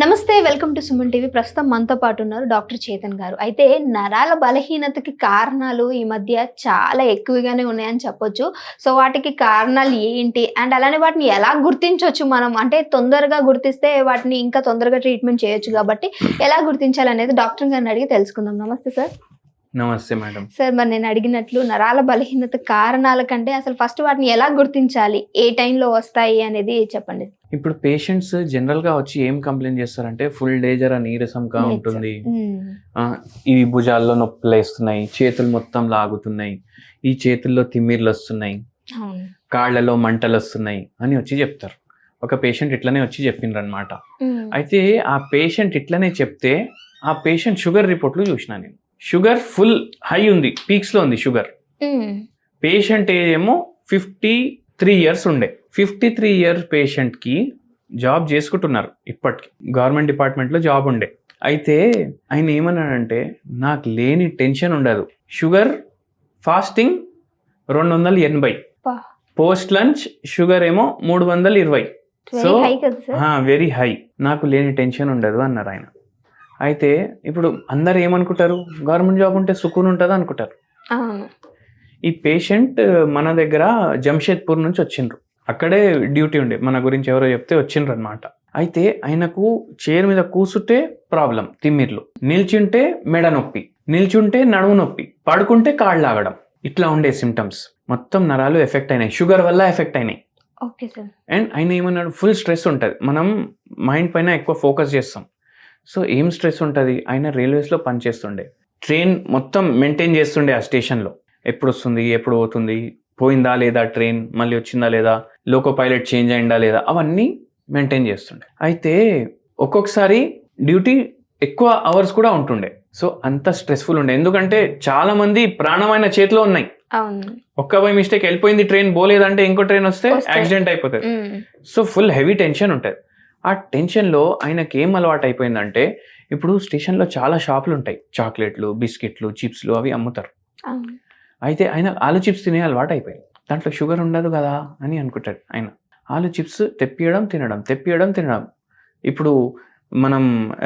నమస్తే, welcome to Suman TV. ప్రస్తుతం మనతో పాటు ఉన్నారు డాక్టర్ చేతన్ గారు. అయితే నరాల బలహీనతకి కారణాలు ఈ మధ్య చాలా ఎక్కువగానే ఉన్నాయని చెప్పొచ్చు. సో వాటికి కారణాలు ఏంటి అండ్ అలానే వాటిని ఎలా గుర్తించవచ్చు మనం? అంటే తొందరగా గుర్తిస్తే వాటిని ఇంకా తొందరగా ట్రీట్మెంట్ చేయొచ్చు కాబట్టి ఎలా గుర్తించాలనేది డాక్టర్ గారిని అడిగి తెలుసుకుందాం. నమస్తే సార్. నమస్తే మేడం. సార్, మరి నేను అడిగినట్లు నరాల బలహీనత కారణాల కంటే అసలు ఫస్ట్ వాటిని ఎలా గుర్తించాలి, ఏ టైంలో వస్తాయి అనేది చెప్పండి. ఇప్పుడు పేషెంట్స్ జనరల్ గా వచ్చి ఏం కంప్లైంట్ చేస్తారంటే ఫుల్ డే జర నీరసంగా ఉంటుంది, ఈ భుజాల్లో నొప్పులు వేస్తున్నాయి, చేతులు మొత్తం లాగుతున్నాయి, ఈ చేతుల్లో తిమ్మిర్లు వస్తున్నాయి, కాళ్ళలో మంటలు వస్తున్నాయి అని వచ్చి చెప్తారు. ఒక పేషెంట్ ఇట్లనే వచ్చి చెప్పిండ్రు అనమాట. అయితే ఆ పేషెంట్ ఇట్లనే చెప్తే ఆ పేషెంట్ షుగర్ రిపోర్ట్లు చూసిన నేను. షుగర్ ఫుల్ హై ఉంది, పీక్స్ లో ఉంది షుగర్. పేషెంట్ ఏమో 53 years ఉండే. 53 years పేషెంట్ కి జాబ్ చేసుకుంటున్నారు ఇప్పటికి, గవర్నమెంట్ డిపార్ట్మెంట్ లో జాబ్ ఉండే. అయితే ఆయన ఏమన్నాడంటే నాకు లేని టెన్షన్ ఉండదు, sugar fasting 280, post lunch sugar ఏమో 320. సో వెరీ హై, నాకు లేని టెన్షన్ ఉండదు అన్నారు ఆయన. అయితే ఇప్పుడు అందరు ఏమనుకుంటారు, గవర్నమెంట్ జాబ్ ఉంటే సుకూన్ ఉంటుంది అనుకుంటారు. ఈ పేషెంట్ మన దగ్గర జంషేద్పూర్ నుంచి వచ్చిండ్రు, అక్కడే డ్యూటీ ఉండే, మన గురించి ఎవరో చెప్తే వచ్చిండ్రు అనమాట. అయితే ఆయనకు చైర్ మీద కూర్చుంటే ప్రాబ్లం తిమ్మిర్లు, నిల్చుంటే మెడ నొప్పి, నిల్చుంటే నడుము నొప్పి, పడుకుంటే కాళ్ళు లాగడం, ఇట్లా ఉండే సిమ్టమ్స్. మొత్తం నరాలు ఎఫెక్ట్ అయినాయి, షుగర్ వల్ల ఎఫెక్ట్ అయినాయి. అండ్ ఆయన ఏమన్నాడు, ఫుల్ స్ట్రెస్ ఉంటుంది, మనం మైండ్ పైన ఎక్కువ ఫోకస్ చేస్తాం. సో ఏం స్ట్రెస్ ఉంటుంది, ఆయన రైల్వేస్లో పనిచేస్తుండే, ట్రైన్ మొత్తం మెయింటైన్ చేస్తుండే ఆ స్టేషన్లో, ఎప్పుడు వస్తుంది ఎప్పుడు పోతుంది, పోయిందా లేదా ట్రైన్, మళ్ళీ వచ్చిందా లేదా, లోకో పైలట్ చేంజ్ అయిందా లేదా, అవన్నీ మెయింటైన్ చేస్తుండే. అయితే ఒక్కొక్కసారి డ్యూటీ ఎక్కువ అవర్స్ కూడా ఉంటుండే. సో అంత స్ట్రెస్ఫుల్ ఉండే, ఎందుకంటే చాలా మంది ప్రాణమైన చేతిలో ఉన్నాయి. ఒక్క బై మిస్టేక్ వెళ్ళిపోయింది, ట్రైన్ పోలేదంటే ఇంకో ట్రైన్ వస్తే యాక్సిడెంట్ అయిపోతుంది. సో ఫుల్ హెవీ టెన్షన్ ఉంటుంది. ఆ టెన్షన్లో ఆయనకి ఏం అలవాటు అయిపోయిందంటే, ఇప్పుడు స్టేషన్లో చాలా షాపులు ఉంటాయి, చాక్లెట్లు, బిస్కెట్లు, చిప్స్లు అవి అమ్ముతారు. అయితే ఆయన ఆలు చిప్స్ తినే అలవాటు అయిపోయింది, దాంట్లో షుగర్ ఉండదు కదా అని అనుకుంటాడు ఆయన. ఆలు చిప్స్ తెప్పియడం తినడం, తెప్పియడం తినడం. ఇప్పుడు మనం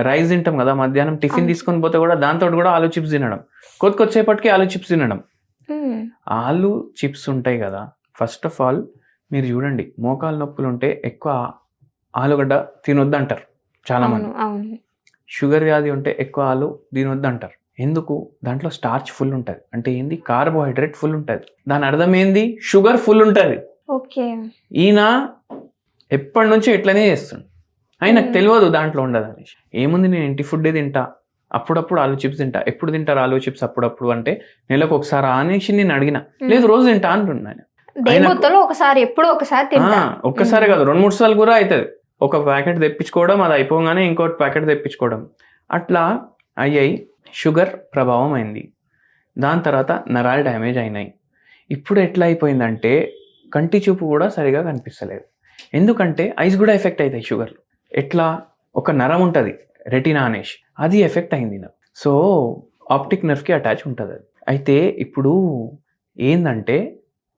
రైస్ తింటాం కదా, మధ్యాహ్నం టిఫిన్ తీసుకొని పోతే కూడా దాంతో కూడా ఆలు చిప్స్ తినడం, కొద్దిసేపటికి ఆలు చిప్స్ తినడం. ఆలు చిప్స్ ఉంటాయి కదా, ఫస్ట్ ఆఫ్ ఆల్ మీరు చూడండి, మోకాలు నొప్పులు ఉంటే ఎక్కువ ఆలుగడ్డ తినొద్దు అంటారు చాలా మంది. షుగర్ వ్యాధి ఉంటే ఎక్కువ ఆలు తినొద్దు అంటారు. ఎందుకు? దాంట్లో స్టార్చ్ ఫుల్ ఉంటుంది. అంటే ఏంది, కార్బోహైడ్రేట్ ఫుల్ ఉంటుంది. దాని అర్థం ఏంది, షుగర్ ఫుల్ ఉంటుంది. ఈయన ఎప్పటి నుంచి ఎట్లనే చేస్తుండు, ఆయనకు తెలియదు దాంట్లో ఉండదు అనేసి. ఏముంది, నేను ఇంటి ఫుడ్డే తింటా, అప్పుడప్పుడు ఆలు చిప్స్ తింటా. ఎప్పుడు తింటారు ఆలు చిప్స్? అప్పుడప్పుడు అంటే నెలకు ఒకసారి అనేసి నేను అడిగిన, లేదు రోజు తింటా అంటున్నాను. ఒక్కసారి కాదు, 2-3 సార్లు కూడా అవుతుంది. ఒక ప్యాకెట్ తెప్పించుకోవడం, అది అయిపోగానే ఇంకోటి ప్యాకెట్ తెప్పించుకోవడం, అట్లా అయ్యాయి. షుగర్ ప్రభావం అయింది, దాని తర్వాత నరాలు డ్యామేజ్ అయినాయి. ఇప్పుడు ఎట్లా అయిపోయిందంటే కంటి చూపు కూడా సరిగా కనిపిస్తలేదు, ఎందుకంటే ఐస్ కూడా ఎఫెక్ట్ అవుతాయి షుగర్లో. ఎట్లా, ఒక నరం ఉంటుంది రెటినా అనేసి, అది ఎఫెక్ట్ అయింది నాకు. సో ఆప్టిక్ నర్వ్కి అటాచ్ ఉంటుంది అది. అయితే ఇప్పుడు ఏంటంటే,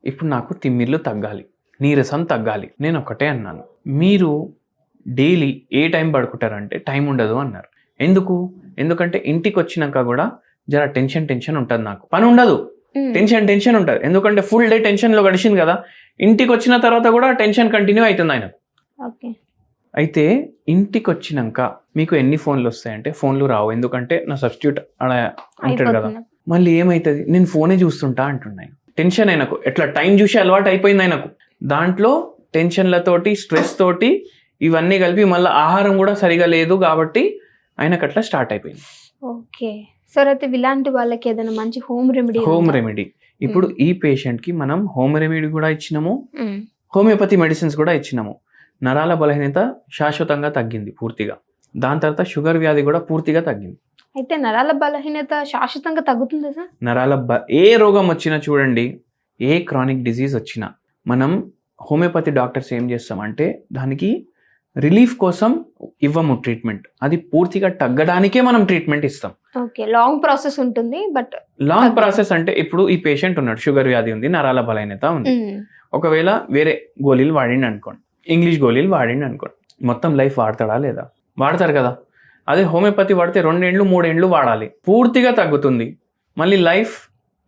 ఇప్పుడు నాకు తిమ్మిర్లు తగ్గాలి, నీరసం తగ్గాలి. నేను ఒకటే అన్నాను, మీరు డైలీ ఏ టైం పడుకుంటారంటే టైం ఉండదు అన్నారు. ఎందుకంటే ఇంటికి వచ్చినాక కూడా జర టెన్షన్ ఉంటుంది, నాకు పని ఉండదు, టెన్షన్ ఉంటుంది. ఎందుకంటే ఫుల్ డే టెన్షన్లో గడిచింది కదా, ఇంటికి వచ్చిన తర్వాత కూడా టెన్షన్ కంటిన్యూ అవుతుంది ఆయనకు. అయితే ఇంటికి వచ్చినాక మీకు ఎన్ని ఫోన్లు వస్తాయంటే, ఫోన్లు రావు, ఎందుకంటే నా సబ్స్టిట్యూట్ అలా అంటాడు కదా. మళ్ళీ ఏమవుతుంది, నేను ఫోనే చూస్తుంటా అంటున్నాను. టెన్షన్ ఆయనకు ఎట్లా టైం చూసి అలవాటు అయిపోయింది ఆయనకు. దాంట్లో టెన్షన్లతోటి, స్ట్రెస్ తోటి, ఇవన్నీ కలిపి మళ్ళీ ఆహారం కూడా సరిగా లేదు కాబట్టి ఆయనకు అట్లా స్టార్ట్ అయిపోయింది. ఓకే సార్, అయితే ఇలాంటి వాళ్ళకి ఏదైనా మంచి హోమ్ రెమెడీ ఇప్పుడు ఈ పేషెంట్ కి మనం హోమ్ రెమెడీ కూడా ఇచ్చినాము, హోమియోపతి మెడిసిన్స్ కూడా ఇచ్చినాము. నరాల బలహీనత శాశ్వతంగా తగ్గింది పూర్తిగా. దాని తర్వాత షుగర్ వ్యాధి కూడా పూర్తిగా తగ్గింది. అయితే నరాల బలహీనత శాశ్వతంగా తగ్గుతుందా సార్? ఏ రోగం వచ్చినా చూడండి, ఏ క్రానిక్ డిజీజ్ వచ్చినా మనం హోమియోపతి డాక్టర్స్ ఏం చేస్తామంటే దానికి రిలీఫ్ కోసం ఇవ్వము ట్రీట్మెంట్, అది పూర్తిగా తగ్గడానికే మనం ట్రీట్మెంట్ ఇస్తాం. ఓకే, లాంగ్ ప్రాసెస్ ఉంటుంది. బట్ లాంగ్ ప్రాసెస్ అంటే ఇప్పుడు ఈ పేషెంట్ ఉన్నాడు, షుగర్ వ్యాధి ఉంది, నరాల బలహీనత ఉంది, ఒకవేళ వేరే గోళీలు వాడిండి అనుకోండి, ఇంగ్లీష్ గోళీలు వాడిండి అనుకోండి, మొత్తం లైఫ్ వాడతాడా లేదా? వాడతారు కదా. అదే హోమియోపతి వాడితే 2 ఏళ్ళు 3 ఏళ్ళు వాడాలి, పూర్తిగా తగ్గుతుంది. మళ్ళీ లైఫ్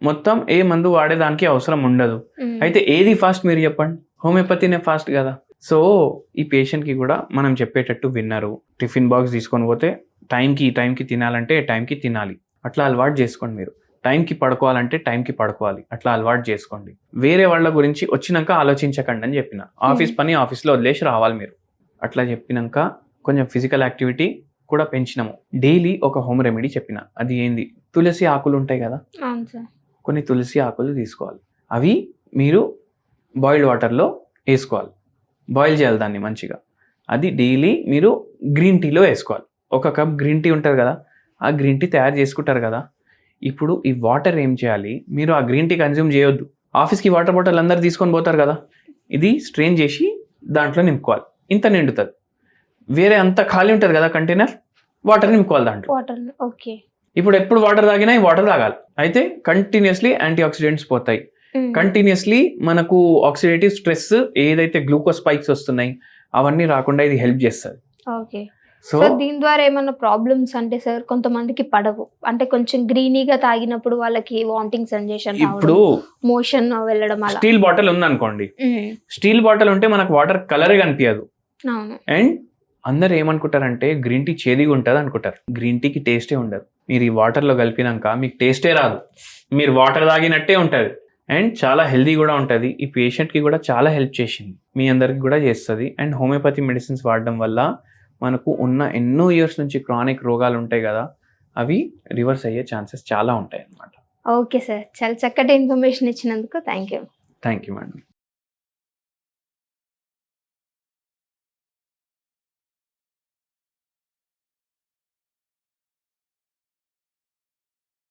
మొత్తం ఏ మందు వాడేదానికి అవసరం ఉండదు. అయితే ఏది ఫాస్ట్ మీరు చెప్పండి? హోమియోపతినే ఫాస్ట్ కదా. సో ఈ పేషెంట్కి కూడా మనం చెప్పేటట్టు విన్నారు. టిఫిన్ బాక్స్ తీసుకొని పోతే టైంకి తినాలంటే టైంకి తినాలి, అట్లా అలవాటు చేసుకోండి. మీరు టైంకి పడుకోవాలంటే టైంకి పడుకోవాలి, అట్లా అలవాటు చేసుకోండి. వేరే వాళ్ళ గురించి వచ్చినాక ఆలోచించకండి అని చెప్పిన. ఆఫీస్ పని ఆఫీస్లో వదిలేసి రావాలి మీరు. అట్లా చెప్పినాక కొంచెం ఫిజికల్ యాక్టివిటీ కూడా పెంచినాము. డైలీ ఒక హోమ్ రెమెడీ చెప్పిన. అది ఏంది? తులసి ఆకులు ఉంటాయి కదా, కొన్ని తులసి ఆకులు తీసుకోవాలి. అవి మీరు బాయిల్డ్ వాటర్లో వేసుకోవాలి, బాయిల్ చేయాలి దాన్ని మంచిగా. అది డైలీ మీరు గ్రీన్ టీలో వేసుకోవాలి. 1 కప్ గ్రీన్ టీ ఉంటుంది కదా, ఆ గ్రీన్ టీ తయారు చేసుకుంటారు కదా. ఇప్పుడు ఈ వాటర్ ఏం చేయాలి? మీరు ఆ గ్రీన్ టీ కన్జ్యూమ్ చేయొద్దు. ఆఫీస్కి వాటర్ బాటిల్ అందరు తీసుకొని పోతారు కదా, ఇది స్ట్రెయిన్ చేసి దాంట్లో నింపుకోవాలి. ఇంత నిండుతుంది. వేరే అంత ఖాళీ ఉంటుంది కదా కంటైనర్, వాటర్ నింపుకోవాలి దాంట్లో. ఓకే. ఇప్పుడు ఎప్పుడు వాటర్ తాగినా ఈ వాటర్ తాగాలి. అయితే కంటిన్యూస్లీ యాంటీ ఆక్సిడెంట్స్ పోతాయి. కంటిన్యూస్లీ మనకు ఆక్సిడేటివ్ స్ట్రెస్ ఏదైతే గ్లూకోజ్ స్పైక్స్ వస్తున్నాయి అవన్నీ రాకుండా ఇది హెల్ప్ చేస్తుంది. ఓకే. సో దీని ద్వారా ఏమన్నా ప్రాబ్లమ్స్ అంటే సార్, కొంతమందికి పడవు, అంటే కొంచెం గ్రీనీగా తాగినప్పుడు వాళ్ళకి వామిటింగ్ సెన్సేషన్, ఇప్పుడు మోషన్ వెళ్ళడం. స్టీల్ బాటిల్ ఉందనుకోండి, స్టీల్ బాటిల్ ఉంటే మనకు వాటర్ కలర్ కనిపించదు. అండ్ అందరు ఏమనుకుంటారంటే గ్రీన్ టీ చేదిగా ఉంటుంది అనుకుంటారు. గ్రీన్ టీకి టేస్టే ఉండదు. మీరు ఈ వాటర్లో కలిపినాక మీకు టేస్టే రాదు, మీరు వాటర్ తాగినట్టే ఉంటుంది. అండ్ చాలా హెల్దీ కూడా ఉంటుంది. ఈ పేషెంట్కి కూడా చాలా హెల్ప్ చేసింది, మీ అందరికి కూడా చేస్తుంది. అండ్ హోమియోపతి మెడిసిన్స్ వాడడం వల్ల మనకు ఉన్న ఎన్నో ఇయర్స్ నుంచి క్రానిక్ రోగాలు ఉంటాయి కదా, అవి రివర్స్ అయ్యే ఛాన్సెస్ చాలా ఉంటాయి అన్నమాట. ఓకే సార్, చాలా చక్కటి ఇన్ఫర్మేషన్ ఇచ్చినందుకు thank you. Thank you madam.